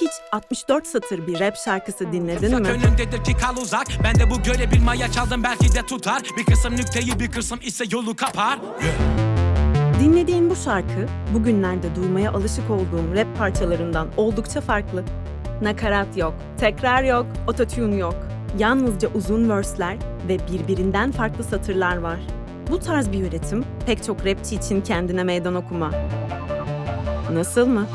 Hiç 64 satır bir rap şarkısı dinledin mi? Önündedir ki kal uzak. Ben de bu göre bir maya çaldım, belki de tutar. Bir kısım nükteyi, bir kısım ise yolu kapar. Dinlediğim bu şarkı, bugünlerde duymaya alışık olduğum rap parçalarından oldukça farklı. Nakarat yok, tekrar yok, ototune yok. Yalnızca uzun versler ve birbirinden farklı satırlar var. Bu tarz bir üretim pek çok rapçi için kendine meydan okuma. Nasıl mı?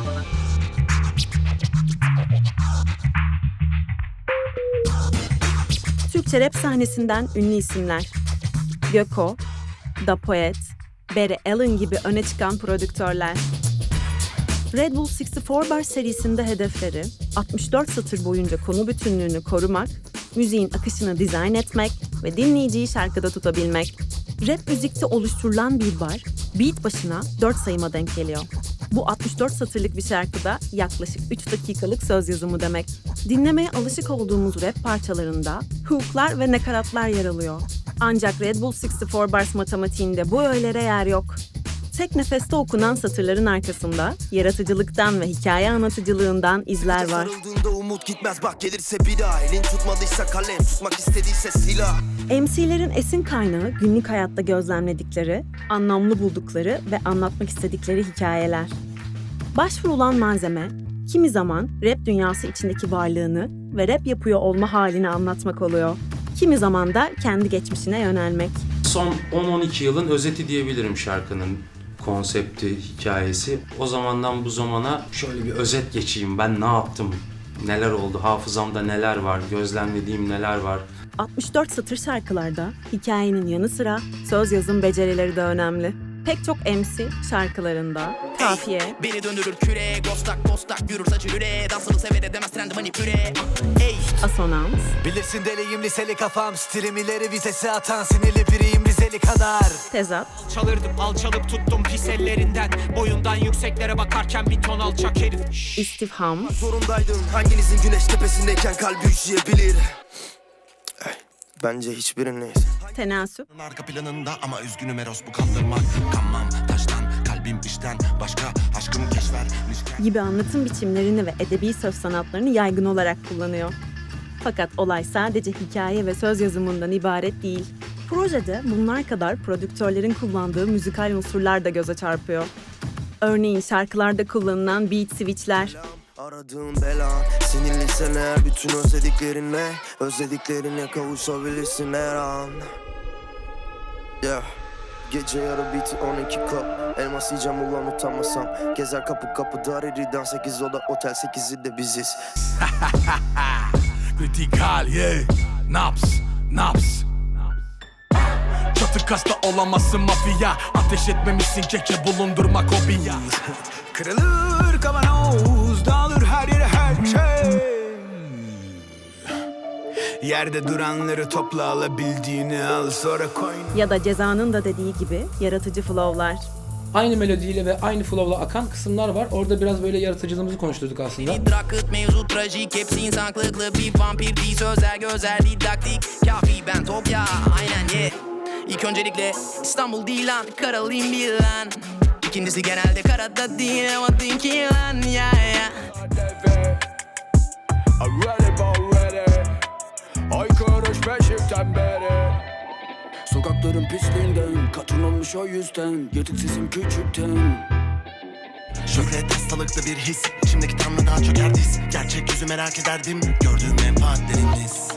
Türkçe rap sahnesinden ünlü isimler. Göko, Da Poet, Barry Allen gibi öne çıkan prodüktörler. Red Bull 64 Bar serisinde hedefleri 64 satır boyunca konu bütünlüğünü korumak, müziğin akışını dizayn etmek ve dinleyiciyi şarkıda tutabilmek. Rap müzikte oluşturulan bir bar, beat başına 4 sayıma denk geliyor. Bu 64 satırlık bir şarkıda yaklaşık 3 dakikalık söz yazımı demek. Dinlemeye alışık olduğumuz rap parçalarında hooklar ve nakaratlar yer alıyor. Ancak Red Bull 64 Bars matematiğinde bu öğelere yer yok. Tek nefeste okunan satırların arkasında yaratıcılıktan ve hikaye anlatıcılığından izler var. Sarıldığında umut gitmez, bak gelirse bir daha. Elin tutmadıysa kalem, tutmak istediyse silah. MC'lerin esin kaynağı günlük hayatta gözlemledikleri, anlamlı buldukları ve anlatmak istedikleri hikayeler. Başvurulan malzeme, kimi zaman rap dünyası içindeki varlığını ve rap yapıyor olma halini anlatmak oluyor. Kimi zaman da kendi geçmişine yönelmek. Son 10-12 yılın özeti diyebilirim şarkının konsepti, hikayesi. O zamandan bu zamana şöyle bir özet geçeyim. Ben ne yaptım, neler oldu, hafızamda neler var, gözlemlediğim neler var. 64 satır şarkılarda hikayenin yanı sıra söz yazım becerileri de önemli. Pek çok MC şarkılarında kafiye, beni döndürür küre, gostak yürür saçı yüre, dansını sever edemez trendi manipüle. asonans, Bilirsin deliyim liseli kafam, stilim ileri vitesi atan sinirli biriyim Rizeli kadar. tezat, Alçalıp tuttum pis ellerinden. Boyundan yükseklere bakarken bir ton alçak herif. istifham, Zorundaydım, hanginizin güneş tepesindeyken kalbi üşüyebilir? Bence hiçbiriniz. tenasüp, Arka planında ama üzgünüm Eros, bu kandırmak. Kanmam taştan, kalbim işten, başka aşkım keşfer. gibi anlatım biçimlerini ve edebi söz sanatlarını yaygın olarak kullanıyor. Fakat olay sadece hikaye ve söz yazımından ibaret değil. Projede bunlar kadar prodüktörlerin kullandığı müzikal unsurlar da göze çarpıyor. Örneğin şarkılarda kullanılan beat switchler, Aradığın bela, sinirliysen eğer bütün özlediklerine kavuşabilirsin her an. Yeah. Gece yarı beat 12 club, elmas yiyeceğim ulan utanmasam. Gezer kapı kapı Dariri'den 8 oda otel 8'i de biziz. Kritikal yeah. Naps. Çatı kasta olamazsın mafya. Ateş etmemişsin keke, bulundurmak hobi ya. Kırılır kavanoz, dağılır her yere her şey. Yerde duranları topla, alabildiğini al sonra koy. ya da Ceza'nın da dediği gibi yaratıcı flow'lar. Aynı melodiyle ve aynı flow'la akan kısımlar var. Orada biraz böyle yaratıcılığımızı konuşturduk aslında. İdrakıt mevzu trajik, hepsi insanlıklı bir vampir değil, sözler gözler didaktik. Kafi ben Tokya, aynen ye. İlk öncelikle İstanbul değil lan, karalıyım bir lan. İkincisi genelde karada değil ama thinking lan ya. Aykırış peşimden beri. Sokakların pisliğinden, katın olmuş o yüzden. Yedik sesim küçükten. Şöhret hastalıklı bir his, içimdeki tanrıdan çöker diz. Gerçek yüzü merak ederdim, gördüğüm menfaatleriniz.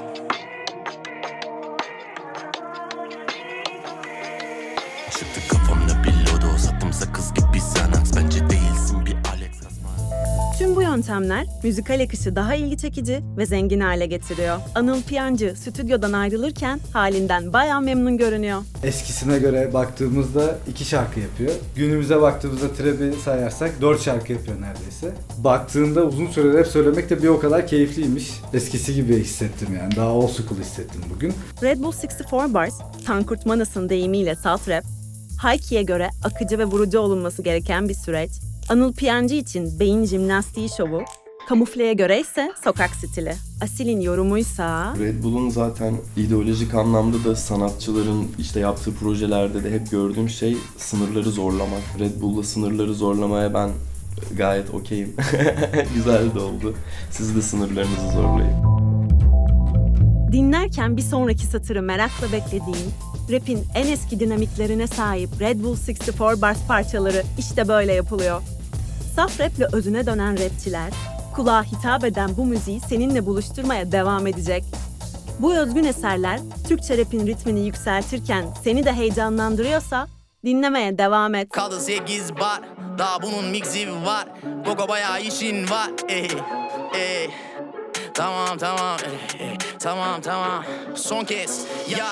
Çıktı kafamda billodo, sattım sakız gibi Xanax. Bence değilsin bir Alex Asman. Tüm bu yöntemler müzikal akışı daha ilgi çekici ve zengin hale getiriyor. Anıl Piyancı stüdyodan ayrılırken halinden bayağı memnun görünüyor. Eskisine göre baktığımızda 2 şarkı yapıyor. Günümüze baktığımızda Trap'i sayarsak 4 şarkı yapıyor neredeyse. Baktığında uzun süre rap söylemek de bir o kadar keyifliymiş. Eskisi gibi hissettim yani. Daha old school hissettim bugün. Red Bull 64 Bars, Tankurt Manas'ın deyimiyle salt rap, Hayki'ye göre akıcı ve vurucu olunması gereken bir süreç. Anıl Piyancı için beyin jimnastiği şovu, Kamufle'ye göre ise sokak stili. Asil'in yorumuysa... Red Bull'un zaten ideolojik anlamda da sanatçıların işte yaptığı projelerde de hep gördüğüm şey sınırları zorlamak. Red Bull'la sınırları zorlamaya ben gayet okeyim. Güzel de oldu. Siz de sınırlarınızı zorlayın. Dinlerken bir sonraki satırı merakla beklediğin, rap'in en eski dinamiklerine sahip Red Bull 64 Bars parçaları işte böyle yapılıyor. Saf rap'le özüne dönen rapçiler, kulağa hitap eden bu müziği seninle buluşturmaya devam edecek. Bu özgün eserler Türkçe rap'in ritmini yükseltirken seni de heyecanlandırıyorsa dinlemeye devam et. Kaldı 8 bar, daha bunun mixi var. Gogo bayağı işin var. Tamam, tamam, tamam. Son kez ya.